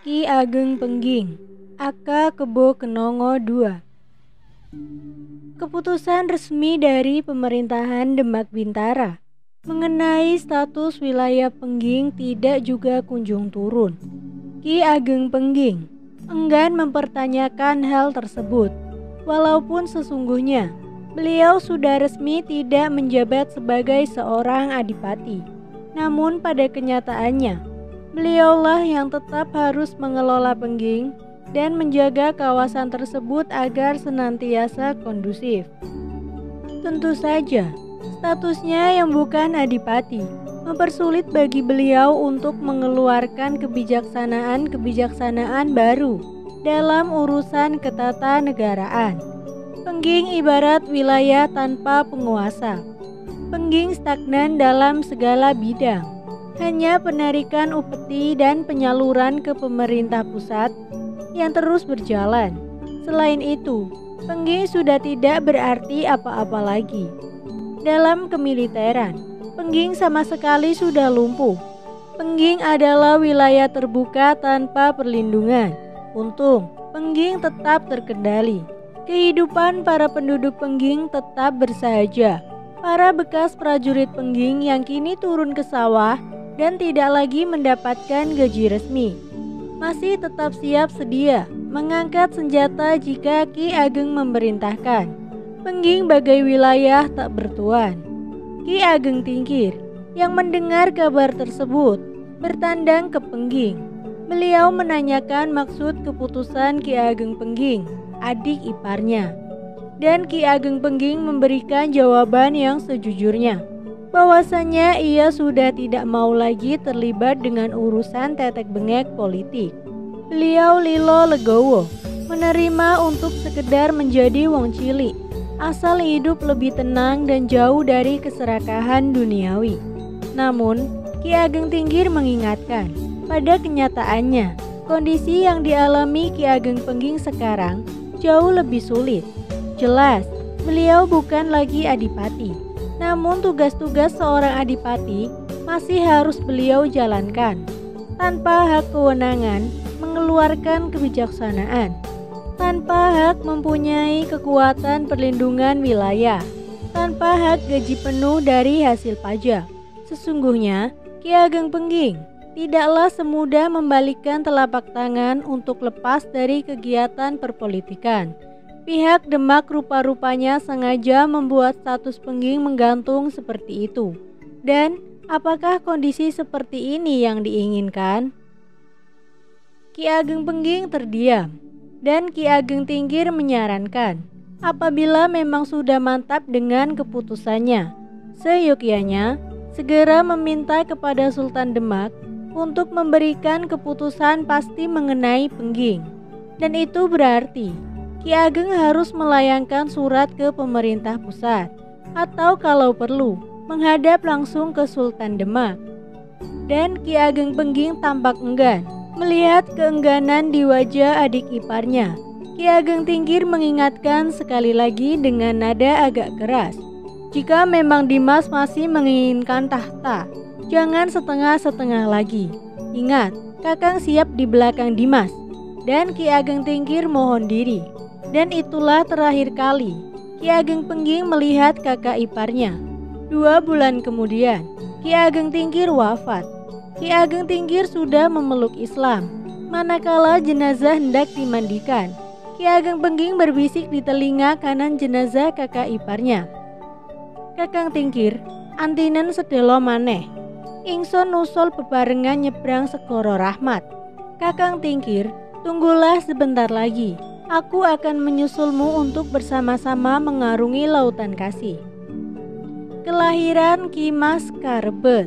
Ki Ageng Pengging, Aka Kebo Kenongo II. Keputusan resmi dari pemerintahan Demak Bintara mengenai status wilayah Pengging tidak juga kunjung turun. Ki Ageng Pengging enggan mempertanyakan hal tersebut, walaupun sesungguhnya beliau sudah resmi tidak menjabat sebagai seorang adipati. Namun pada kenyataannya beliaulah yang tetap harus mengelola Pengging dan menjaga kawasan tersebut agar senantiasa kondusif. Tentu saja, statusnya yang bukan adipati mempersulit bagi beliau untuk mengeluarkan kebijaksanaan baru dalam urusan ketatanegaraan. Pengging ibarat wilayah tanpa penguasa. Pengging stagnan dalam segala bidang. Hanya penarikan upeti dan penyaluran ke pemerintah pusat yang terus berjalan. Selain itu, Pengging sudah tidak berarti apa-apa lagi. Dalam kemiliteran, Pengging sama sekali sudah lumpuh. Pengging adalah wilayah terbuka tanpa perlindungan. Untung, Pengging tetap terkendali. Kehidupan para penduduk Pengging tetap bersahaja. Para bekas prajurit Pengging yang kini turun ke sawah dan tidak lagi mendapatkan gaji resmi masih tetap siap sedia mengangkat senjata jika Ki Ageng memerintahkan. Pengging bagai wilayah tak bertuan. Ki Ageng Tingkir yang mendengar kabar tersebut bertandang ke Pengging. Beliau menanyakan maksud keputusan Ki Ageng Pengging, adik iparnya. Dan Ki Ageng Pengging memberikan jawaban yang sejujurnya, bahwasanya ia sudah tidak mau lagi terlibat dengan urusan tetek bengek politik. Beliau lilo legowo, menerima untuk sekedar menjadi wong cilik, asal hidup lebih tenang dan jauh dari keserakahan duniawi. Namun, Ki Ageng Tingkir mengingatkan, pada kenyataannya, kondisi yang dialami Ki Ageng Pengging sekarang jauh lebih sulit. Jelas, beliau bukan lagi adipati. Namun tugas-tugas seorang adipati masih harus beliau jalankan tanpa hak kewenangan mengeluarkan kebijaksanaan, tanpa hak mempunyai kekuatan perlindungan wilayah, tanpa hak gaji penuh dari hasil pajak. Sesungguhnya Ki Ageng Pengging tidaklah semudah membalikkan telapak tangan untuk lepas dari kegiatan perpolitikan. Pihak Demak rupa-rupanya sengaja membuat status Pengging menggantung seperti itu. Dan apakah kondisi seperti ini yang diinginkan? Ki Ageng Pengging terdiam, dan Ki Ageng Tingkir menyarankan, apabila memang sudah mantap dengan keputusannya, seyogyanya segera meminta kepada Sultan Demak untuk memberikan keputusan pasti mengenai Pengging. Dan itu berarti Ki Ageng harus melayangkan surat ke pemerintah pusat, atau kalau perlu menghadap langsung ke Sultan Demak. Dan Ki Ageng Pengging tampak enggan melihat keengganan di wajah adik iparnya. Ki Ageng Tingkir mengingatkan sekali lagi dengan nada agak keras, jika memang Dimas masih menginginkan tahta, jangan setengah-setengah lagi. Ingat, Kakang siap di belakang Dimas. Dan Ki Ageng Tingkir mohon diri. Dan itulah terakhir kali Ki Ageng Pengging melihat kakak iparnya. 2 bulan kemudian, Ki Ageng Tingkir wafat. Ki Ageng Tingkir sudah memeluk Islam. Manakala jenazah hendak dimandikan, Ki Ageng Pengging berbisik di telinga kanan jenazah kakak iparnya. Kakang Tingkir, antinen sedelo maneh. Ingsun nusul bebarengan nyebrang segoro rahmat. Kakang Tingkir, tunggulah sebentar lagi. Aku akan menyusulmu untuk bersama-sama mengarungi lautan kasih. Kelahiran Ki Mas Karebet,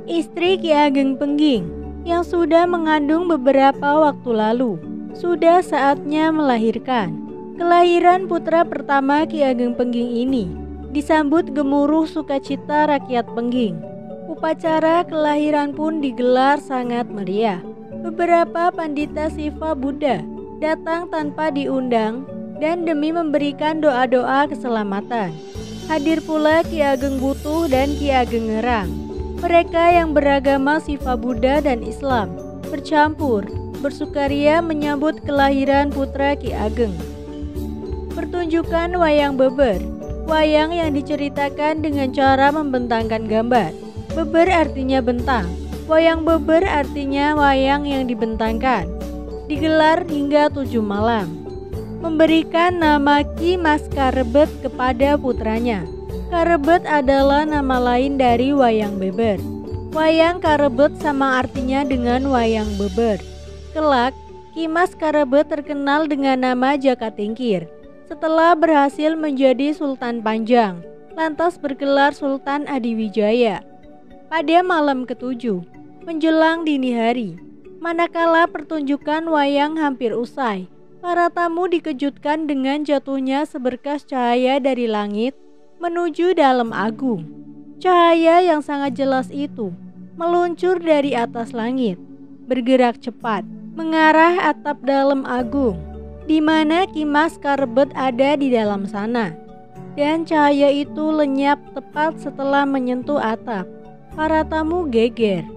istri Ki Ageng Pengging yang sudah mengandung beberapa waktu lalu, sudah saatnya melahirkan. Kelahiran putra pertama Ki Ageng Pengging ini disambut gemuruh sukacita rakyat Pengging. Upacara kelahiran pun digelar sangat meriah. Beberapa pandita Siva Buddha datang tanpa diundang dan demi memberikan doa-doa keselamatan. Hadir pula Ki Ageng Butuh dan Ki Ageng Ngerang. Mereka yang beragama Siva Buddha dan Islam bercampur bersukaria menyambut kelahiran putra Ki Ageng. Pertunjukan wayang beber, wayang yang diceritakan dengan cara membentangkan gambar. Beber artinya bentang, wayang beber artinya wayang yang dibentangkan. Digelar hingga 7 malam. Memberikan nama Ki Mas Karebet kepada putranya. Karebet adalah nama lain dari wayang beber. Wayang Karebet sama artinya dengan wayang beber. Kelak, Ki Mas Karebet terkenal dengan nama Jaka Tingkir. Setelah berhasil menjadi Sultan Panjang, lantas bergelar Sultan Adiwijaya. Pada malam ke-7, menjelang dini hari, manakala pertunjukan wayang hampir usai, para tamu dikejutkan dengan jatuhnya seberkas cahaya dari langit menuju dalam agung. Cahaya yang sangat jelas itu meluncur dari atas langit, bergerak cepat mengarah atap dalam agung, di mana Ki Mas Karebet ada di dalam sana. Dan cahaya itu lenyap tepat setelah menyentuh atap. Para tamu geger.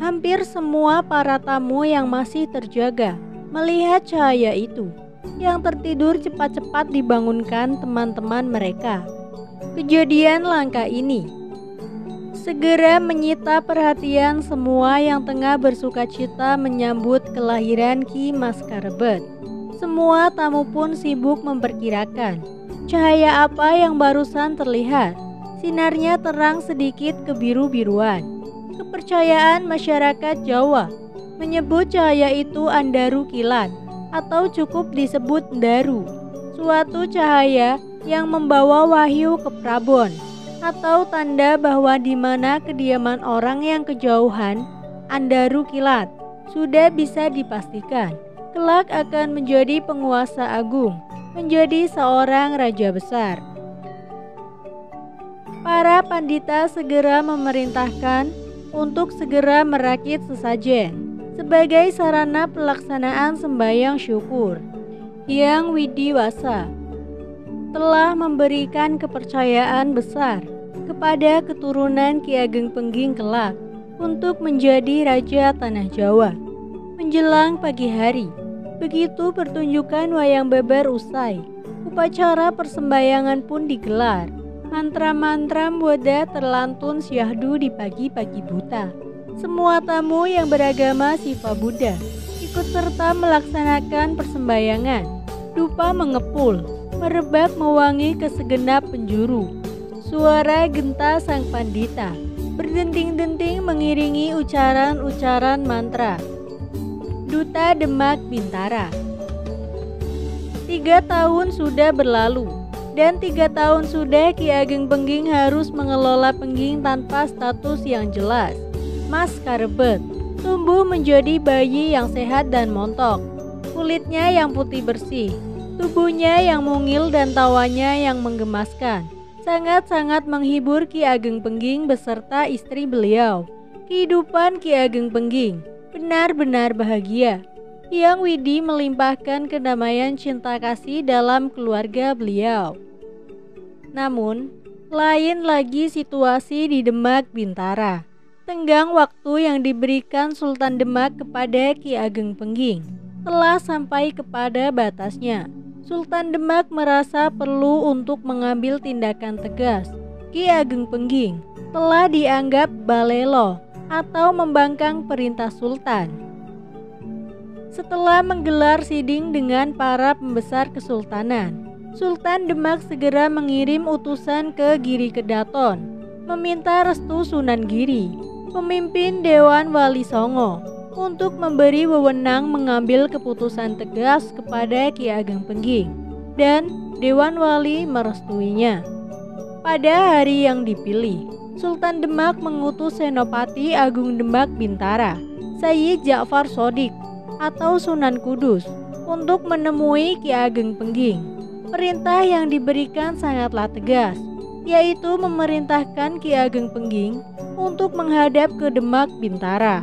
Hampir semua para tamu yang masih terjaga melihat cahaya itu. Yang tertidur cepat-cepat dibangunkan teman-teman mereka. Kejadian langka ini segera menyita perhatian semua yang tengah bersukacita menyambut kelahiran Ki Mas Karebet. Semua tamu pun sibuk memperkirakan cahaya apa yang barusan terlihat. Sinarnya terang sedikit kebiru-biruan. Kepercayaan masyarakat Jawa menyebut cahaya itu Andaru Kilat atau cukup disebut Ndaru, suatu cahaya yang membawa wahyu ke Prabon atau tanda bahwa di mana kediaman orang yang kejauhan, Andaru Kilat sudah bisa dipastikan kelak akan menjadi penguasa agung, menjadi seorang raja besar. Para pandita segera memerintahkan untuk segera merakit sesajen sebagai sarana pelaksanaan sembahyang syukur. Hyang Widiwasa telah memberikan kepercayaan besar kepada keturunan Ki Ageng Pengging kelak untuk menjadi raja tanah Jawa. Menjelang pagi hari, begitu pertunjukan wayang beber usai, upacara persembahyangan pun digelar. Mantra-mantra Buddha terlantun syahdu di pagi-pagi buta. Semua tamu yang beragama Siva Buddha ikut serta melaksanakan persembahyangan. Dupa mengepul, merebak mewangi ke segenap penjuru. Suara genta sang pandita berdenting-denting mengiringi ucaran-ucaran mantra. Duta Demak Bintara. 3 tahun sudah berlalu. Dan 3 tahun sudah Ki Ageng Pengging harus mengelola Pengging tanpa status yang jelas. Mas Karebet tumbuh menjadi bayi yang sehat dan montok. Kulitnya yang putih bersih, tubuhnya yang mungil dan tawanya yang menggemaskan. Sangat-sangat menghibur Ki Ageng Pengging beserta istri beliau. Kehidupan Ki Ageng Pengging benar-benar bahagia. Hyang Widi melimpahkan kedamaian cinta kasih dalam keluarga beliau. Namun, lain lagi situasi di Demak Bintara. Tenggang waktu yang diberikan Sultan Demak kepada Ki Ageng Pengging telah sampai kepada batasnya. Sultan Demak merasa perlu untuk mengambil tindakan tegas. Ki Ageng Pengging telah dianggap balelo atau membangkang perintah Sultan. Setelah menggelar siding dengan para pembesar kesultanan, Sultan Demak segera mengirim utusan ke Giri Kedaton, meminta restu Sunan Giri, pemimpin Dewan Wali Songo, untuk memberi wewenang mengambil keputusan tegas kepada Ki Ageng Pengging, dan Dewan Wali merestuinya. Pada hari yang dipilih, Sultan Demak mengutus Senopati Agung Demak Bintara, Sayyid Ja'far Shodiq atau Sunan Kudus untuk menemui Ki Ageng Pengging. Perintah yang diberikan sangatlah tegas, yaitu memerintahkan Ki Ageng Pengging untuk menghadap ke Demak Bintara.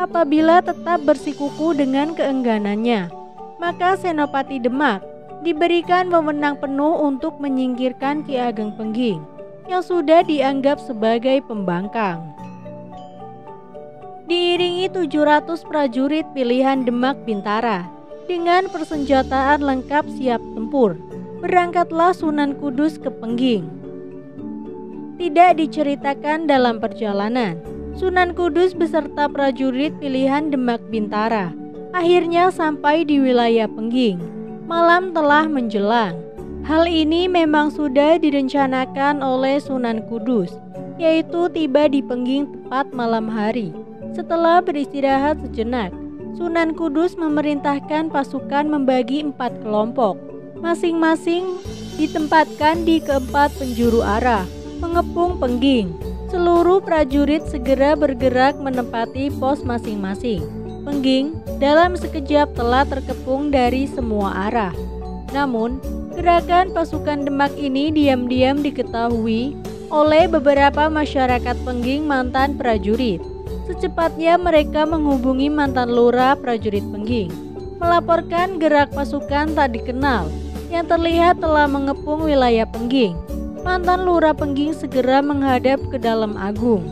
Apabila tetap bersikuku dengan keengganannya, maka Senopati Demak diberikan wewenang penuh untuk menyingkirkan Ki Ageng Pengging yang sudah dianggap sebagai pembangkang. diiringi 700 prajurit pilihan Demak Bintara dengan persenjataan lengkap siap tempur. Berangkatlah Sunan Kudus ke Pengging. Tidak diceritakan dalam perjalanan, Sunan Kudus beserta prajurit pilihan Demak Bintara akhirnya sampai di wilayah Pengging. Malam telah menjelang. Hal ini memang sudah direncanakan oleh Sunan Kudus, yaitu tiba di Pengging tepat malam hari. Setelah beristirahat sejenak, Sunan Kudus memerintahkan pasukan membagi 4 kelompok, masing-masing ditempatkan di keempat penjuru arah mengepung Pengging. Seluruh prajurit segera bergerak menempati pos masing-masing. Pengging dalam sekejap telah terkepung dari semua arah. Namun, gerakan pasukan Demak ini diam-diam diketahui oleh beberapa masyarakat Pengging mantan prajurit. Secepatnya mereka menghubungi mantan lurah prajurit Pengging, melaporkan gerak pasukan tak dikenal yang terlihat telah mengepung wilayah Pengging. Mantan lurah Pengging segera menghadap ke dalam Agung.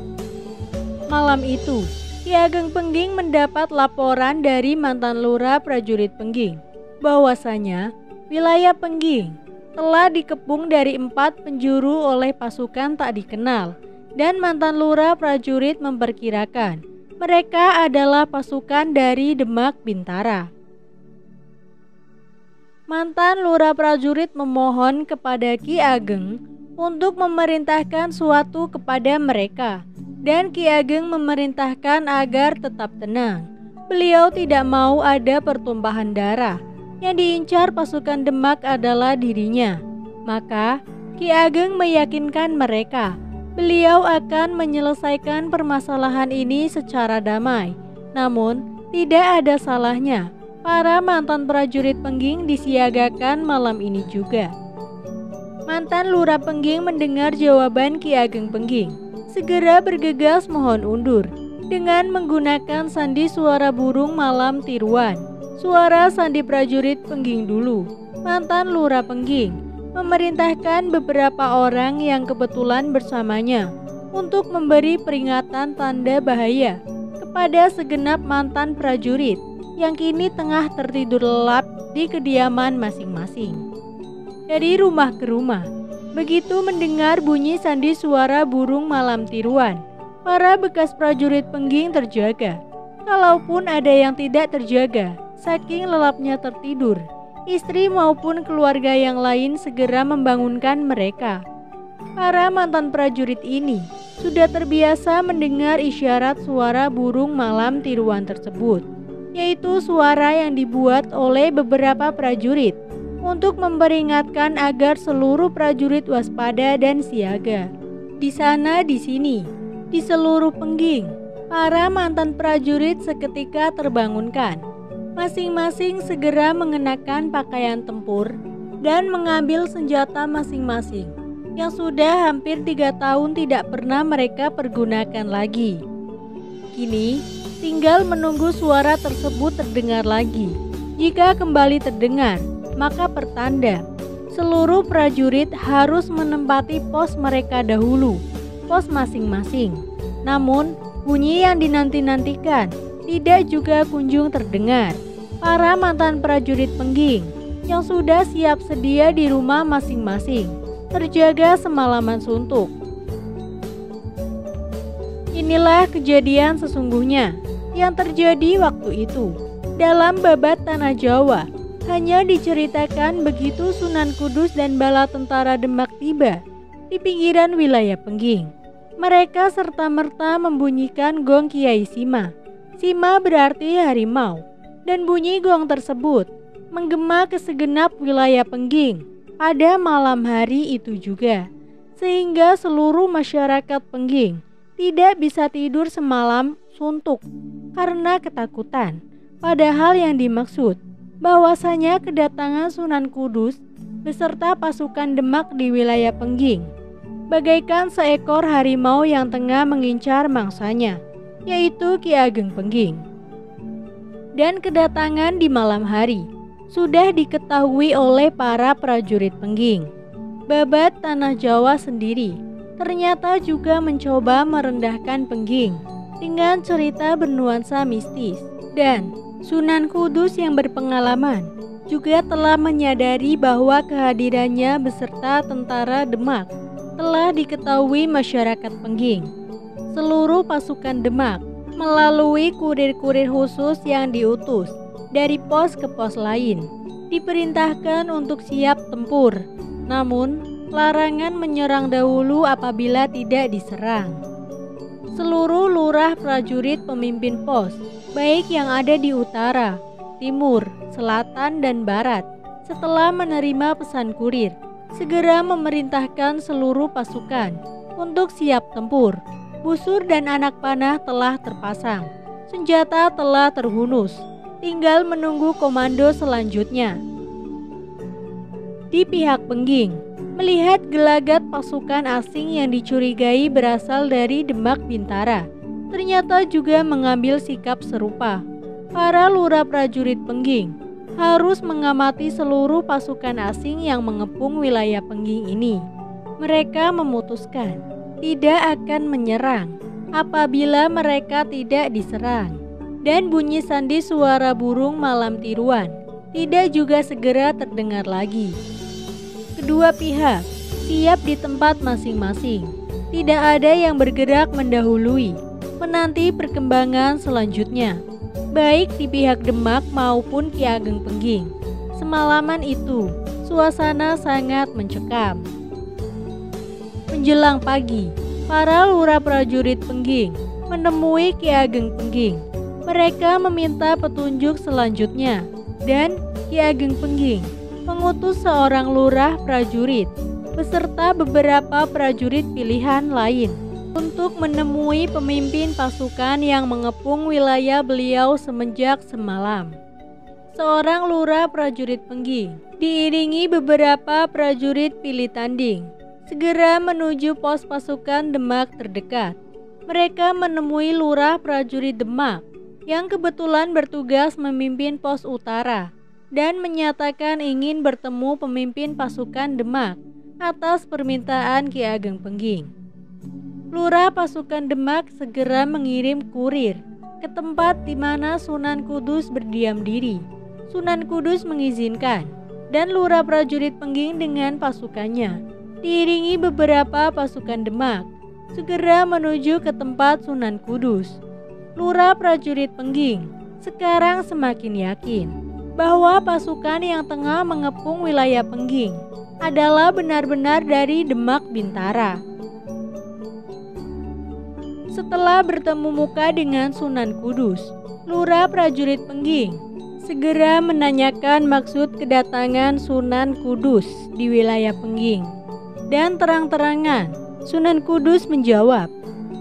Malam itu, Ki Ageng Pengging mendapat laporan dari mantan lurah prajurit Pengging bahwasanya wilayah Pengging telah dikepung dari 4 penjuru oleh pasukan tak dikenal, dan mantan lurah prajurit memperkirakan mereka adalah pasukan dari Demak Bintara. Mantan lurah prajurit memohon kepada Ki Ageng untuk memerintahkan suatu kepada mereka, dan Ki Ageng memerintahkan agar tetap tenang. Beliau tidak mau ada pertumpahan darah. Yang diincar pasukan Demak adalah dirinya. Maka Ki Ageng meyakinkan mereka beliau akan menyelesaikan permasalahan ini secara damai. Namun tidak ada salahnya para mantan prajurit Pengging disiagakan malam ini juga. Mantan lurah Pengging mendengar jawaban Ki Ageng Pengging, segera bergegas mohon undur dengan menggunakan sandi suara burung malam tiruan. Suara sandi prajurit Pengging dulu. Mantan lurah Pengging memerintahkan beberapa orang yang kebetulan bersamanya untuk memberi peringatan tanda bahaya kepada segenap mantan prajurit yang kini tengah tertidur lelap di kediaman masing-masing. Dari rumah ke rumah, begitu mendengar bunyi sandi suara burung malam tiruan, para bekas prajurit Pengging terjaga. Kalaupun ada yang tidak terjaga, saking lelapnya tertidur, istri maupun keluarga yang lain segera membangunkan mereka. Para mantan prajurit ini sudah terbiasa mendengar isyarat suara burung malam tiruan tersebut, yaitu suara yang dibuat oleh beberapa prajurit untuk memperingatkan agar seluruh prajurit waspada dan siaga. Di sana, di sini, di seluruh Pengging, para mantan prajurit seketika terbangunkan. Masing-masing segera mengenakan pakaian tempur dan mengambil senjata masing-masing yang sudah hampir 3 tahun tidak pernah mereka pergunakan lagi. Kini tinggal menunggu suara tersebut terdengar lagi. Jika kembali terdengar, maka pertanda seluruh prajurit harus menempati pos mereka dahulu, pos masing-masing. Namun bunyi yang dinanti-nantikan tidak juga kunjung terdengar. Para mantan prajurit Pengging yang sudah siap sedia di rumah masing-masing terjaga semalaman suntuk. Inilah kejadian sesungguhnya yang terjadi waktu itu. Dalam Babat Tanah Jawa hanya diceritakan begitu Sunan Kudus dan bala tentara Demak tiba di pinggiran wilayah Pengging. Mereka serta-merta membunyikan gong Kiai Sima. Sima berarti harimau, dan bunyi gong tersebut menggema ke segenap wilayah Pengging pada malam hari itu juga, sehingga seluruh masyarakat Pengging tidak bisa tidur semalam suntuk karena ketakutan. Padahal yang dimaksud bahwasanya kedatangan Sunan Kudus beserta pasukan Demak di wilayah Pengging bagaikan seekor harimau yang tengah mengincar mangsanya, yaitu Ki Ageng Pengging. Dan kedatangan di malam hari sudah diketahui oleh para prajurit Pengging. Babat Tanah Jawa sendiri ternyata juga mencoba merendahkan Pengging. dengan cerita bernuansa mistis. Dan Sunan Kudus yang berpengalaman juga telah menyadari bahwa kehadirannya beserta tentara Demak telah diketahui masyarakat Pengging. Seluruh pasukan Demak melalui kurir-kurir khusus yang diutus dari pos ke pos lain diperintahkan untuk siap tempur. Namun, larangan menyerang dahulu apabila tidak diserang. Seluruh lurah prajurit pemimpin pos, baik yang ada di utara, timur, selatan, dan barat, setelah menerima pesan kurir, segera memerintahkan seluruh pasukan untuk siap tempur. Busur dan anak panah telah terpasang, senjata telah terhunus, tinggal menunggu komando selanjutnya. Di pihak Pengging, melihat gelagat pasukan asing yang dicurigai berasal dari Demak Bintara, ternyata juga mengambil sikap serupa. Para lurah prajurit Pengging harus mengamati seluruh pasukan asing yang mengepung wilayah Pengging ini. Mereka memutuskan tidak akan menyerang apabila mereka tidak diserang. Dan bunyi sandi suara burung malam tiruan tidak juga segera terdengar lagi. Kedua pihak siap di tempat masing-masing. Tidak ada yang bergerak mendahului, menanti perkembangan selanjutnya, baik di pihak Demak maupun Ki Ageng Pengging. Semalaman itu, suasana sangat mencekam. Menjelang pagi, para lurah prajurit Pengging menemui Ki Ageng Pengging. Mereka meminta petunjuk selanjutnya, dan Ki Ageng Pengging mengutus seorang lurah prajurit beserta beberapa prajurit pilihan lain untuk menemui pemimpin pasukan yang mengepung wilayah beliau semenjak semalam. Seorang lurah prajurit Pengging diiringi beberapa prajurit pilih tanding segera menuju pos pasukan Demak terdekat. Mereka menemui lurah prajurit Demak yang kebetulan bertugas memimpin pos utara dan menyatakan ingin bertemu pemimpin pasukan Demak atas permintaan Ki Ageng Pengging. Lurah pasukan Demak segera mengirim kurir ke tempat di mana Sunan Kudus berdiam diri. Sunan Kudus mengizinkan, dan lurah prajurit Pengging dengan pasukannya diiringi beberapa pasukan Demak segera menuju ke tempat Sunan Kudus. Lurah prajurit Pengging sekarang semakin yakin bahwa pasukan yang tengah mengepung wilayah Pengging adalah benar-benar dari Demak Bintara. Setelah bertemu muka dengan Sunan Kudus, lurah prajurit Pengging segera menanyakan maksud kedatangan Sunan Kudus di wilayah Pengging. Dan terang-terangan Sunan Kudus menjawab,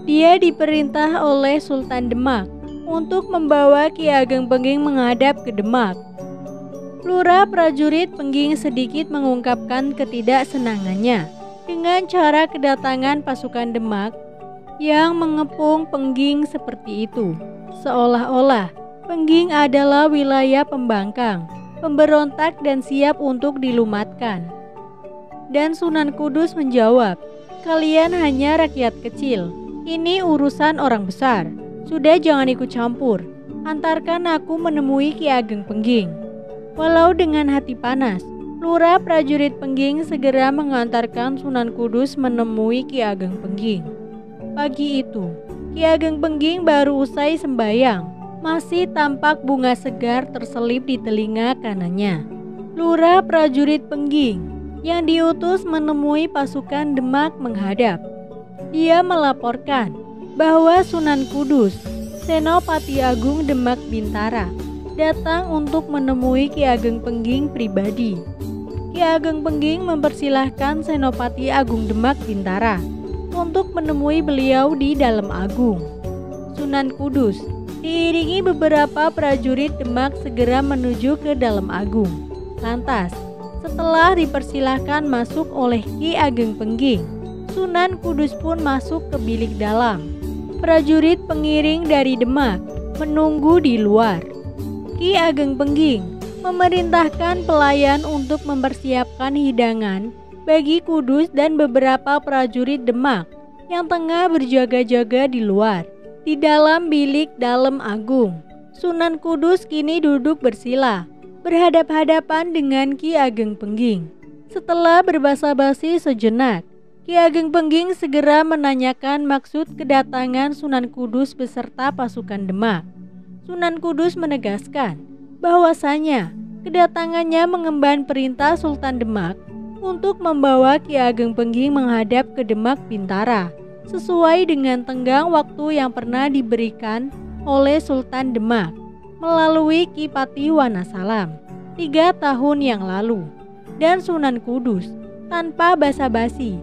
dia diperintah oleh Sultan Demak untuk membawa Ki Ageng Pengging menghadap ke Demak. Lurah prajurit Pengging sedikit mengungkapkan ketidaksenangannya dengan cara kedatangan pasukan Demak yang mengepung Pengging seperti itu. Seolah-olah Pengging adalah wilayah pembangkang, pemberontak dan siap untuk dilumatkan. Dan Sunan Kudus menjawab, kalian hanya rakyat kecil, ini urusan orang besar. Sudah, jangan ikut campur, antarkan aku menemui Ki Ageng Pengging. Walau dengan hati panas, lurah prajurit Pengging segera mengantarkan Sunan Kudus menemui Ki Ageng Pengging. Pagi itu, Ki Ageng Pengging baru usai sembahyang, masih tampak bunga segar terselip di telinga kanannya. Lurah prajurit Pengging yang diutus menemui pasukan Demak menghadap. Dia melaporkan bahwa Sunan Kudus, Senopati Agung Demak Bintara, datang untuk menemui Ki Ageng Pengging pribadi. Ki Ageng Pengging mempersilahkan Senopati Agung Demak Bintara untuk menemui beliau di dalam agung. Sunan Kudus diiringi beberapa prajurit Demak segera menuju ke dalam agung. Lantas, setelah dipersilahkan masuk oleh Ki Ageng Pengging, Sunan Kudus pun masuk ke bilik dalam. Prajurit pengiring dari Demak menunggu di luar. Ki Ageng Pengging memerintahkan pelayan untuk mempersiapkan hidangan bagi Kudus dan beberapa prajurit Demak yang tengah berjaga-jaga di luar. Di dalam bilik dalem agung, Sunan Kudus kini duduk bersila, berhadap-hadapan dengan Ki Ageng Pengging. Setelah berbasa-basi sejenak, Ki Ageng Pengging segera menanyakan maksud kedatangan Sunan Kudus beserta pasukan Demak. Sunan Kudus menegaskan bahwasanya kedatangannya mengemban perintah Sultan Demak untuk membawa Ki Ageng Pengging menghadap ke Demak Bintara, sesuai dengan tenggang waktu yang pernah diberikan oleh Sultan Demak melalui Ki Pati Wanasalam 3 tahun yang lalu. Dan Sunan Kudus tanpa basa-basi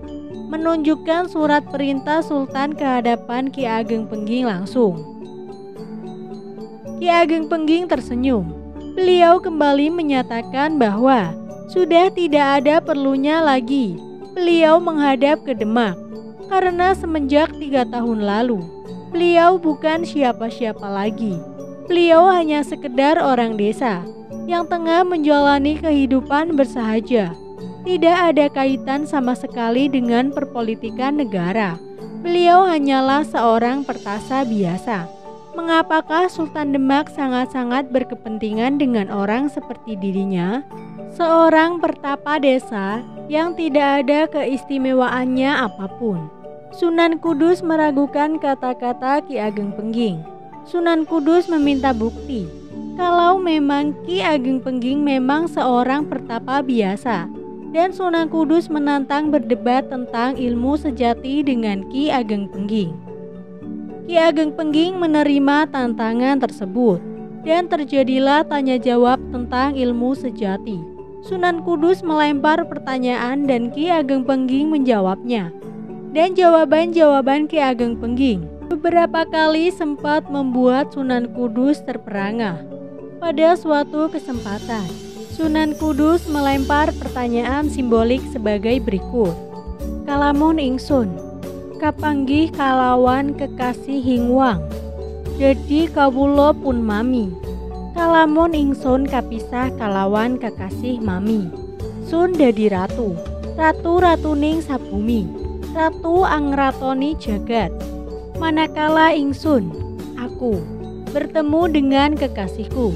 menunjukkan surat perintah Sultan ke hadapan Ki Ageng Pengging langsung. Ki Ageng Pengging tersenyum. Beliau kembali menyatakan bahwa sudah tidak ada perlunya lagi beliau menghadap ke Demak, karena semenjak 3 tahun lalu beliau bukan siapa-siapa lagi. Beliau hanya sekedar orang desa yang tengah menjalani kehidupan bersahaja. Tidak ada kaitan sama sekali dengan perpolitikan negara. Beliau hanyalah seorang pertasa biasa. Mengapakah Sultan Demak sangat-sangat berkepentingan dengan orang seperti dirinya? Seorang pertapa desa yang tidak ada keistimewaannya apapun. Sunan Kudus meragukan kata-kata Ki Ageng Pengging. Sunan Kudus meminta bukti kalau memang Ki Ageng Pengging memang seorang pertapa biasa, dan Sunan Kudus menantang berdebat tentang ilmu sejati dengan Ki Ageng Pengging. Ki Ageng Pengging menerima tantangan tersebut, dan terjadilah tanya jawab tentang ilmu sejati. Sunan Kudus melempar pertanyaan dan Ki Ageng Pengging menjawabnya. Dan jawaban-jawaban Ki Ageng Pengging beberapa kali sempat membuat Sunan Kudus terperangah. Pada suatu kesempatan, Sunan Kudus melempar pertanyaan simbolik sebagai berikut. Kalamun ingsun kapanggih kalawan kekasih hingwang, jadi kawula pun mami. Kalamun ingsun kapisah kalawan kekasih mami, sun dadi ratu, ratu-ratuning sabumi, ratu angratoni jagat. Manakala ingsun, aku, bertemu dengan kekasihku,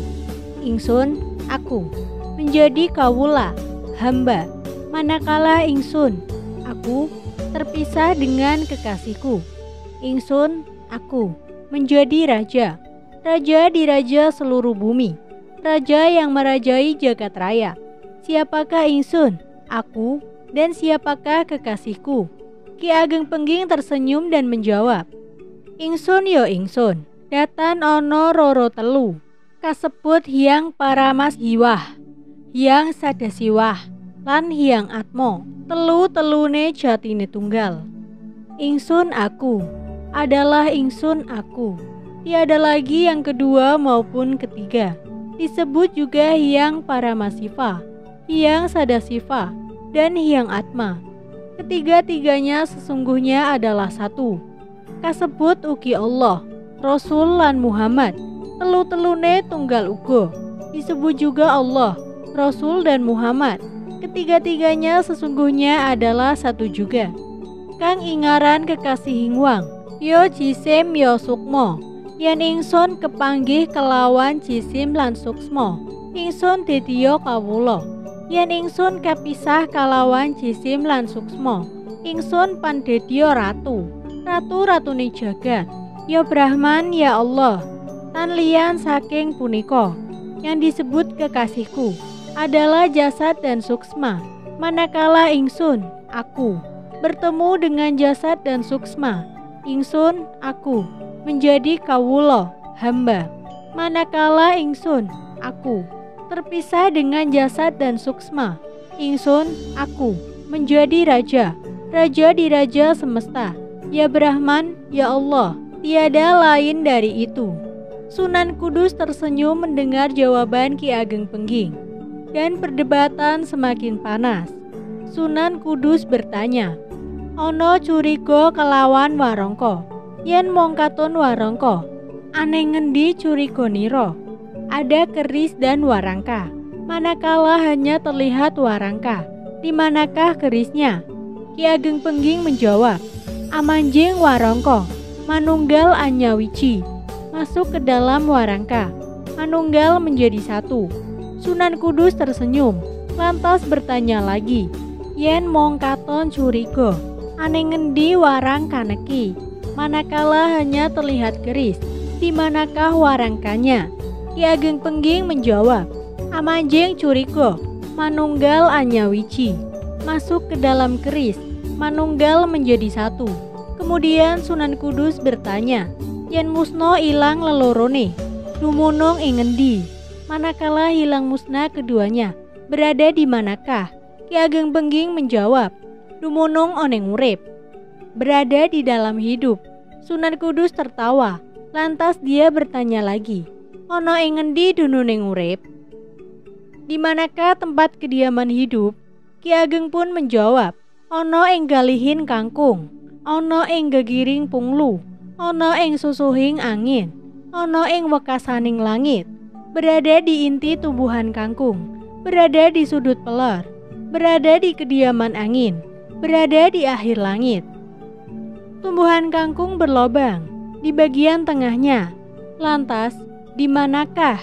ingsun, aku, menjadi kawula, hamba. Manakala ingsun, aku, terpisah dengan kekasihku, ingsun, aku, menjadi raja. Raja di raja seluruh bumi, raja yang merajai jagat raya. Siapakah ingsun, aku, dan siapakah kekasihku? Ki Ageng Pengging tersenyum dan menjawab, ingsun yo ingsun, datan ono roro telu, kasebut hyang paramas hiwah, hyang sadasiwah, lan hyang atmo, telu-telune jatine tunggal. Ingsun aku, adalah ingsun aku. Tiada lagi yang kedua maupun ketiga. Disebut juga hyang paramasiva, hyang sadasiva, dan hyang atma. Ketiga-tiganya sesungguhnya adalah satu. Kasebut ugi Allah, Rasul lan Muhammad, telu-telune tunggal uga. Disebut juga Allah, Rasul dan Muhammad. Ketiga-tiganya sesungguhnya adalah satu juga. Kang ingaran kekasih hingwang, yo jisim yo sukmo. Yen ingsun kepanggih kelawan jisim lan suksma, ingsun dediya kawula. Yen ingsun kapisah kalawan jisim lan suksma, ingsun pandedya ratu, ratu-ratune jagat. Ya Brahman ya Allah, tan liyan saking punika, yang disebut kekasihku adalah jasad dan suksma. Manakala ingsun, aku, bertemu dengan jasad dan suksma, ingsun, aku, menjadi kawula, hamba. Manakala ingsun, aku, terpisah dengan jasad dan suksma, ingsun, aku, menjadi raja, raja di raja semesta. Ya Brahman, ya Allah, tiada lain dari itu. Sunan Kudus tersenyum mendengar jawaban Ki Ageng Pengging, dan perdebatan semakin panas. Sunan Kudus bertanya, ono curiga kelawan warangka? Yen mong katon warangka, aneh ngendi curigoniro? Ada keris dan warangka. Manakala hanya terlihat warangka, di manakah kerisnya? Ki Ageng Pengging menjawab, amanjing warangka. manunggal anyawici, masuk ke dalam warangka, manunggal menjadi satu. Sunan Kudus tersenyum, lantas bertanya lagi, yen mong katon curiga, ane ngendi warang kaneki, manakala hanya terlihat keris, di manakah warangkanya? Ki Ageng Pengging menjawab, amanjing curiga, manunggal anyawici, masuk ke dalam keris, manunggal menjadi satu. Kemudian Sunan Kudus bertanya, yen musno ilang lelorone, dumunung ing ngendi? Manakala hilang musnah keduanya, berada di manakah? Ki Ageng Pengging menjawab, dumunung oneng urip, berada di dalam hidup. Sunan Kudus tertawa, lantas dia bertanya lagi, ono ing ngendi dununing urip? Di manakah tempat kediaman hidup? Ki Ageng pun menjawab, ono ing galihin kangkung, ono ing gegiring punglu, ono ing susuhing angin, ono ing wekasaning langit, berada di inti tumbuhan kangkung, berada di sudut pelor, berada di kediaman angin, berada di akhir langit. Tumbuhan kangkung berlobang di bagian tengahnya. Lantas, di manakah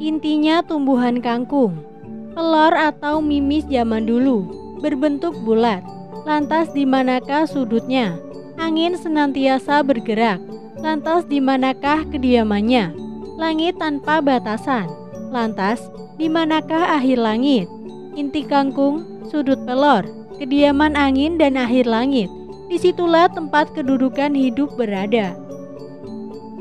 intinya tumbuhan kangkung? Pelor atau mimis zaman dulu berbentuk bulat. Lantas di manakah sudutnya? Angin senantiasa bergerak. Lantas di manakah kediamannya? Langit tanpa batasan. Lantas di manakah akhir langit? Inti kangkung, sudut pelor, kediaman angin dan akhir langit. Disitulah tempat kedudukan hidup berada.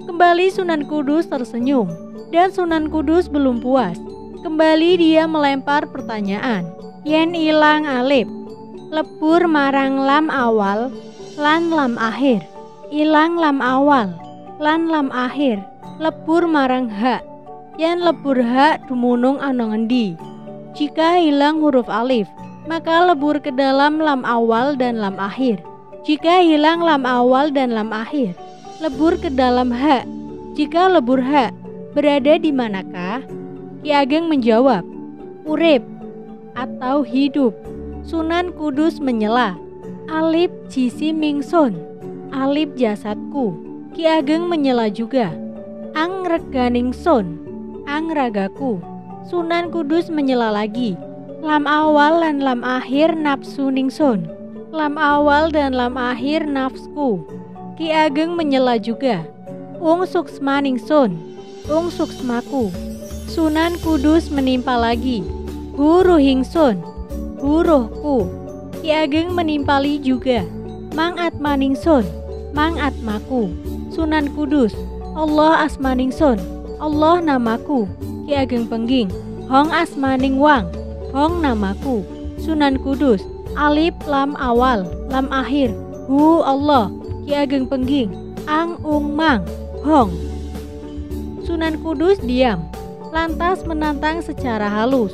Kembali Sunan Kudus tersenyum, dan Sunan Kudus belum puas. Kembali dia melempar pertanyaan. Yen ilang alif, lebur marang lam awal lan lam akhir, ilang lam awal lan lam akhir, lebur marang hak, yen lebur hak dumunung ana ngendi? Jika hilang huruf alif, maka lebur ke dalam lam awal dan lam akhir. Jika hilang lam awal dan lam akhir, lebur ke dalam hak. Jika lebur hak, berada di manakah? Ki Ageng menjawab, urip atau hidup. Sunan Kudus menyela, alip jisi mingsun, alip jasadku. Ki Ageng menyela juga, ang reganingsun, ang ragaku. Sunan Kudus menyela lagi, lam awal dan lam akhir nafsu ningsun, lam awal dan lam akhir nafsku. Ki Ageng menyela juga, ung suksma ningsun, ung suksmaku. Sunan Kudus menimpa lagi, hu ruhingsun, hu ruhku. Ki Ageng menimpali juga, mang atmaningsun, mang atmaku. Sunan Kudus, Allah asmaningsun, Allah namaku. Ki Ageng Pengging, hong asmaning wang, hong namaku. Sunan Kudus, alif lam awal, lam akhir, hu Allah. Ki Ageng Pengging, ang ung mang, hong. Sunan Kudus diam, lantas menantang secara halus.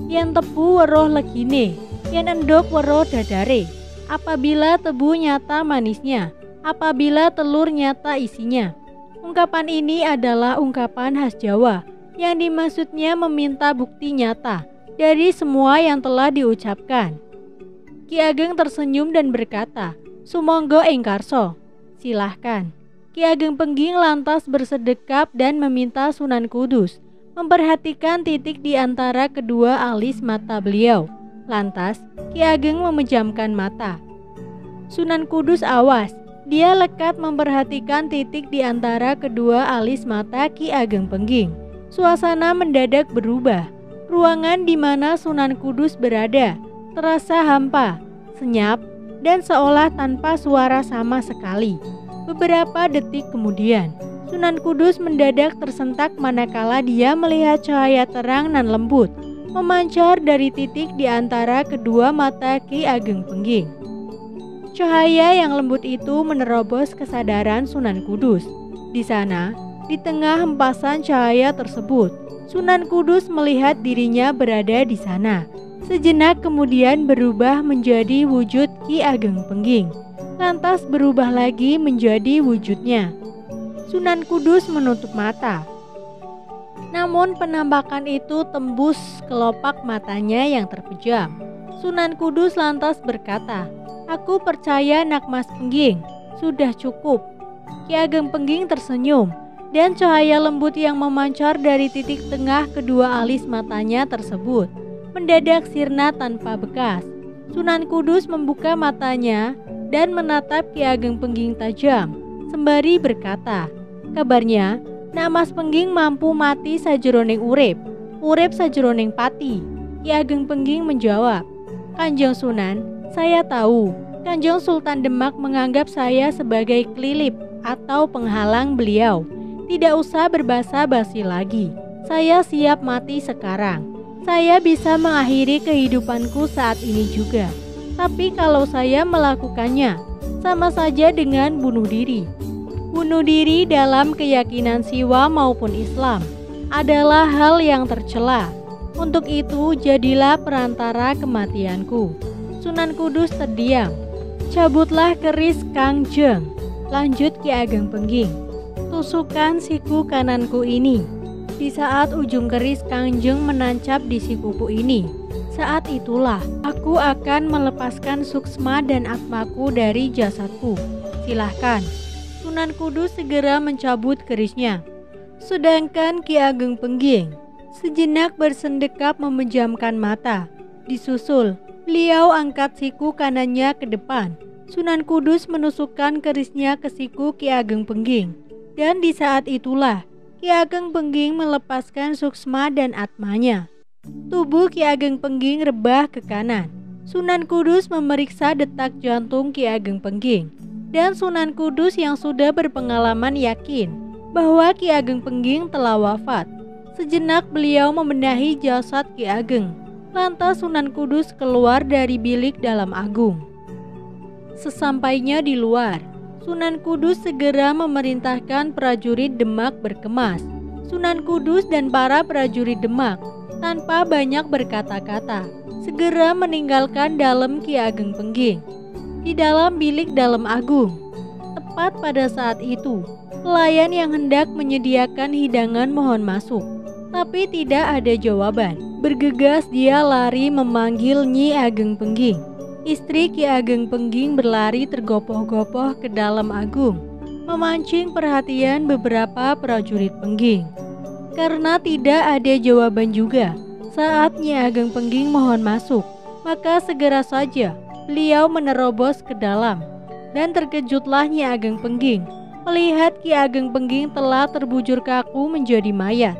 Yen tebu weruh legine, yen endok weruh dadare. Apabila tebu nyata manisnya, apabila telur nyata isinya. Ungkapan ini adalah ungkapan khas Jawa yang dimaksudnya meminta bukti nyata dari semua yang telah diucapkan. Ki Ageng tersenyum dan berkata, sumangga ing karso, silahkan. Ki Ageng Pengging lantas bersedekap dan meminta Sunan Kudus memperhatikan titik di antara kedua alis mata beliau. Lantas Ki Ageng memejamkan mata. Sunan Kudus awas, dia lekat memperhatikan titik di antara kedua alis mata Ki Ageng Pengging. Suasana mendadak berubah. Ruangan di mana Sunan Kudus berada terasa hampa, senyap, dan seolah tanpa suara sama sekali. Beberapa detik kemudian, Sunan Kudus mendadak tersentak manakala dia melihat cahaya terang dan lembut memancar dari titik di antara kedua mata Ki Ageng Pengging. Cahaya yang lembut itu menerobos kesadaran Sunan Kudus. Di sana, di tengah hempasan cahaya tersebut, Sunan Kudus melihat dirinya berada di sana. Sejenak kemudian berubah menjadi wujud Ki Ageng Pengging, lantas berubah lagi menjadi wujudnya. Sunan Kudus menutup mata. Namun penampakan itu tembus kelopak matanya yang terpejam. Sunan Kudus lantas berkata, aku percaya Nak Mas Pengging, sudah cukup. Ki Ageng Pengging tersenyum, dan cahaya lembut yang memancar dari titik tengah kedua alis matanya tersebut mendadak sirna tanpa bekas. Sunan Kudus membuka matanya dan menatap Ki Ageng Pengging tajam, sembari berkata, "Kabarnya, Nak Mas Pengging mampu mati sajroning urip, urip sajroning pati." Ki Ageng Pengging menjawab, "Kanjeng Sunan, saya tahu Kanjeng Sultan Demak menganggap saya sebagai kelilip atau penghalang beliau. Tidak usah berbasa-basi lagi. Saya siap mati sekarang. Saya bisa mengakhiri kehidupanku saat ini juga. Tapi kalau saya melakukannya, sama saja dengan bunuh diri. Bunuh diri dalam keyakinan Siwa maupun Islam adalah hal yang tercela. Untuk itu jadilah perantara kematianku." Sunan Kudus terdiam. "Cabutlah keris Kangjeng," lanjut Ki Ageng Pengging. "Tusukan siku kananku ini." Di saat ujung keris Kangjeng menancap di sikuku ini, saat itulah aku akan melepaskan suksma dan atmaku dari jasadku. Silahkan. Sunan Kudus segera mencabut kerisnya. Sedangkan Ki Ageng Pengging sejenak bersendekap memejamkan mata. Disusul, beliau angkat siku kanannya ke depan. Sunan Kudus menusukkan kerisnya ke siku Ki Ageng Pengging. Dan di saat itulah Ki Ageng Pengging melepaskan suksma dan atmanya. Tubuh Ki Ageng Pengging rebah ke kanan. Sunan Kudus memeriksa detak jantung Ki Ageng Pengging. Dan Sunan Kudus yang sudah berpengalaman yakin bahwa Ki Ageng Pengging telah wafat. Sejenak beliau membenahi jasad Ki Ageng. Lantas Sunan Kudus keluar dari bilik dalam agung. Sesampainya di luar, Sunan Kudus segera memerintahkan prajurit Demak berkemas. Sunan Kudus dan para prajurit Demak tanpa banyak berkata-kata segera meninggalkan dalam Ki Ageng Pengging. Di dalam bilik dalam agung, tepat pada saat itu, pelayan yang hendak menyediakan hidangan mohon masuk, tapi tidak ada jawaban. Bergegas dia lari memanggil Nyi Ageng Pengging. Istri Ki Ageng Pengging berlari tergopoh-gopoh ke dalam agung, memancing perhatian beberapa prajurit Pengging. Karena tidak ada jawaban juga saat Nyi Ageng Pengging mohon masuk, maka segera saja beliau menerobos ke dalam. Dan terkejutlah Nyi Ageng Pengging melihat Ki Ageng Pengging telah terbujur kaku menjadi mayat.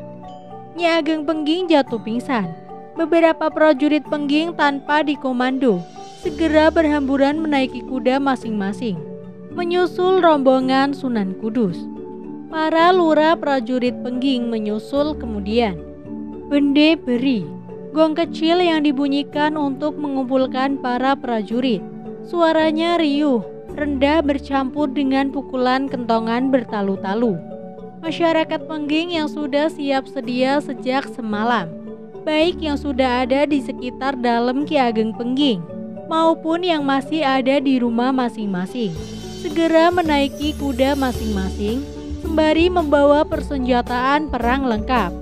Nyi Ageng Pengging jatuh pingsan. Beberapa prajurit Pengging tanpa dikomando segera berhamburan menaiki kuda masing-masing, menyusul rombongan Sunan Kudus. Para lurah prajurit Pengging menyusul kemudian. Bende beri, gong kecil yang dibunyikan untuk mengumpulkan para prajurit. Suaranya riuh, rendah bercampur dengan pukulan kentongan bertalu-talu. Masyarakat Pengging yang sudah siap sedia sejak semalam, baik yang sudah ada di sekitar dalam Ki Ageng Pengging maupun yang masih ada di rumah masing-masing, segera menaiki kuda masing-masing sembari membawa persenjataan perang lengkap.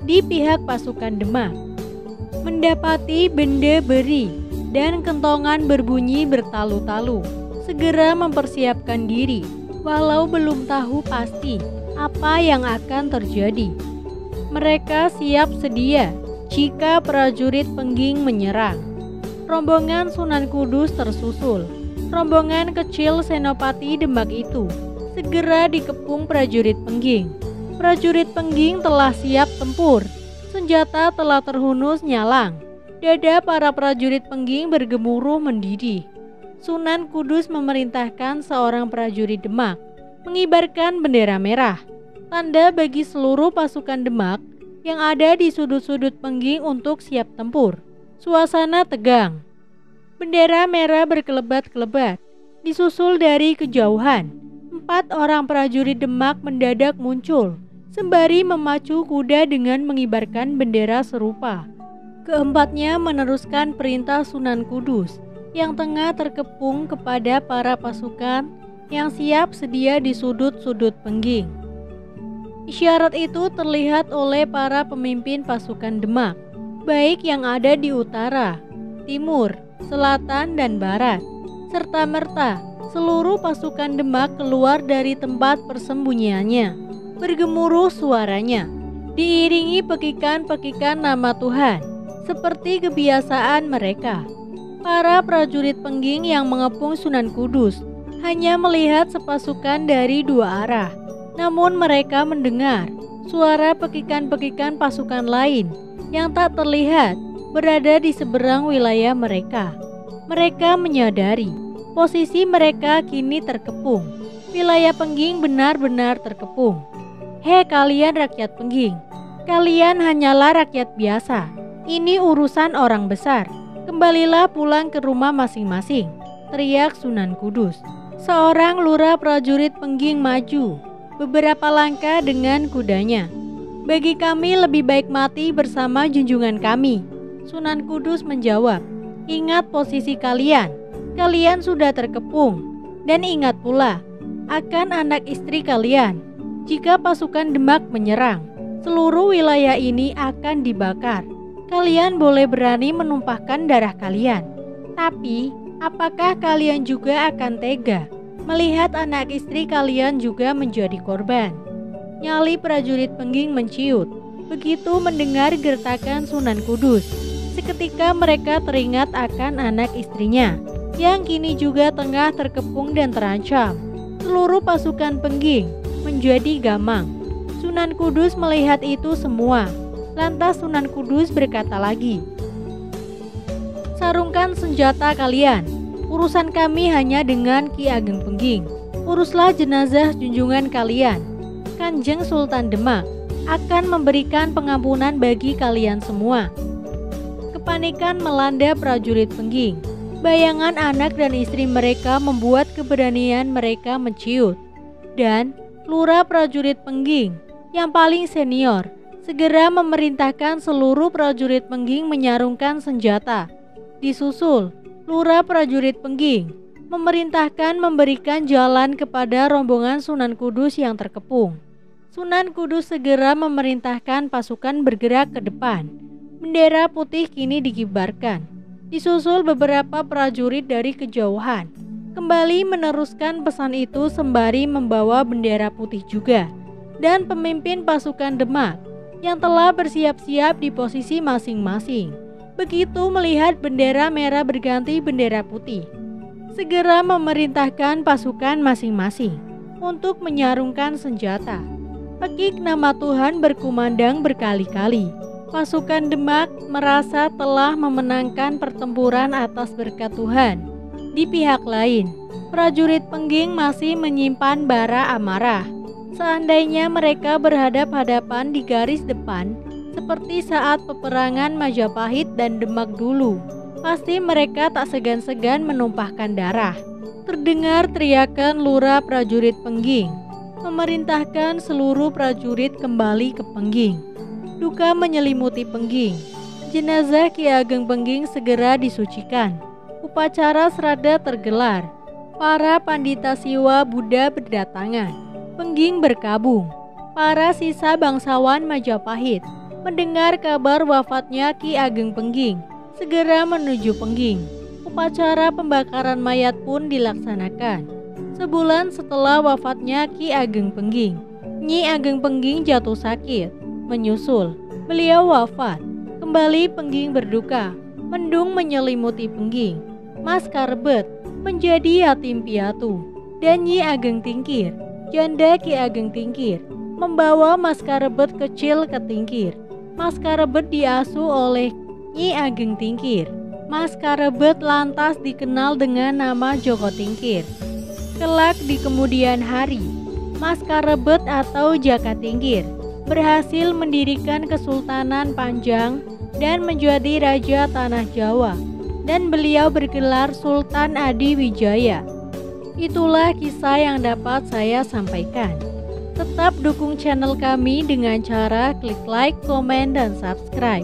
Di pihak pasukan Demak, mendapati bende beri dan kentongan berbunyi bertalu-talu, segera mempersiapkan diri walau belum tahu pasti apa yang akan terjadi. Mereka siap sedia jika prajurit Pengging menyerang. Rombongan Sunan Kudus tersusul. Rombongan kecil Senopati Demak itu segera dikepung prajurit Pengging. Prajurit Pengging telah siap tempur. Senjata telah terhunus nyalang. Dada para prajurit Pengging bergemuruh mendidih. Sunan Kudus memerintahkan seorang prajurit Demak mengibarkan bendera merah, tanda bagi seluruh pasukan Demak yang ada di sudut-sudut Pengging untuk siap tempur. Suasana tegang. Bendera merah berkelebat-kelebat. Disusul dari kejauhan, 4 orang prajurit Demak mendadak muncul, sembari memacu kuda dengan mengibarkan bendera serupa. Keempatnya meneruskan perintah Sunan Kudus yang tengah terkepung kepada para pasukan yang siap sedia di sudut-sudut Pengging. Isyarat itu terlihat oleh para pemimpin pasukan Demak, baik yang ada di utara, timur, selatan, dan barat, serta merta seluruh pasukan Demak keluar dari tempat persembunyiannya. Bergemuruh suaranya, diiringi pekikan-pekikan nama Tuhan, seperti kebiasaan mereka. Para prajurit pengging yang mengepung Sunan Kudus hanya melihat sepasukan dari dua arah, namun mereka mendengar suara pekikan-pekikan pasukan lain yang tak terlihat berada di seberang wilayah mereka. Mereka menyadari posisi mereka kini terkepung. Wilayah Pengging benar-benar terkepung. Hei kalian rakyat Pengging, kalian hanyalah rakyat biasa. Ini urusan orang besar. Kembalilah pulang ke rumah masing-masing, teriak Sunan Kudus. Seorang lurah prajurit Pengging maju beberapa langkah dengan kudanya. Bagi kami lebih baik mati bersama junjungan kami, Sunan Kudus menjawab. Ingat posisi kalian, kalian sudah terkepung. Dan ingat pula akan anak istri kalian. Jika pasukan Demak menyerang, seluruh wilayah ini akan dibakar. Kalian boleh berani menumpahkan darah kalian, tapi apakah kalian juga akan tega melihat anak istri kalian juga menjadi korban? Nyali prajurit Pengging menciut begitu mendengar gertakan Sunan Kudus. Seketika mereka teringat akan anak istrinya yang kini juga tengah terkepung dan terancam. Seluruh pasukan Pengging menjadi gamang. Sunan Kudus melihat itu semua. Lantas Sunan Kudus berkata lagi, sarungkan senjata kalian. Urusan kami hanya dengan Ki Ageng Pengging. Uruslah jenazah junjungan kalian. Kanjeng Sultan Demak akan memberikan pengampunan bagi kalian semua. Kepanikan melanda prajurit Pengging. Bayangan anak dan istri mereka membuat keberanian mereka menciut. Dan lurah prajurit Pengging yang paling senior segera memerintahkan seluruh prajurit Pengging menyarungkan senjata. Disusul, lurah prajurit Pengging memerintahkan memberikan jalan kepada rombongan Sunan Kudus yang terkepung. Sunan Kudus segera memerintahkan pasukan bergerak ke depan. Bendera putih kini dikibarkan. Disusul beberapa prajurit dari kejauhan. Kembali meneruskan pesan itu sembari membawa bendera putih juga. Dan pemimpin pasukan Demak yang telah bersiap-siap di posisi masing-masing. Begitu melihat bendera merah berganti bendera putih, segera memerintahkan pasukan masing-masing untuk menyarungkan senjata. Pekik nama Tuhan berkumandang berkali-kali. Pasukan Demak merasa telah memenangkan pertempuran atas berkat Tuhan. Di pihak lain, prajurit Pengging masih menyimpan bara amarah. Seandainya mereka berhadap-hadapan di garis depan, seperti saat peperangan Majapahit dan Demak dulu, pasti mereka tak segan-segan menumpahkan darah. Terdengar teriakan lurah prajurit Pengging, memerintahkan seluruh prajurit kembali ke Pengging. Duka menyelimuti Pengging. Jenazah Ki Ageng Pengging segera disucikan. Upacara serada tergelar. Para pandita siwa Buddha berdatangan. Pengging berkabung. Para sisa bangsawan Majapahit mendengar kabar wafatnya Ki Ageng Pengging segera menuju Pengging. Upacara pembakaran mayat pun dilaksanakan. Sebulan setelah wafatnya Ki Ageng Pengging, Nyi Ageng Pengging jatuh sakit. Menyusul beliau wafat, kembali Pengging berduka. Mendung menyelimuti Pengging. Mas Karbet menjadi yatim piatu, dan Nyi Ageng Tingkir, janda Ki Ageng Tingkir, membawa Mas Karbet kecil ke Tingkir. Mas Karbet diasuh oleh Nyi Ageng Tingkir. Mas Karbet lantas dikenal dengan nama Joko Tingkir. Kelak di kemudian hari, Mas Karbet atau Jaka Tingkir berhasil mendirikan Kesultanan Panjang dan menjadi Raja Tanah Jawa, dan beliau bergelar Sultan Adiwijaya. Itulah kisah yang dapat saya sampaikan. Tetap dukung channel kami dengan cara klik like, komen, dan subscribe.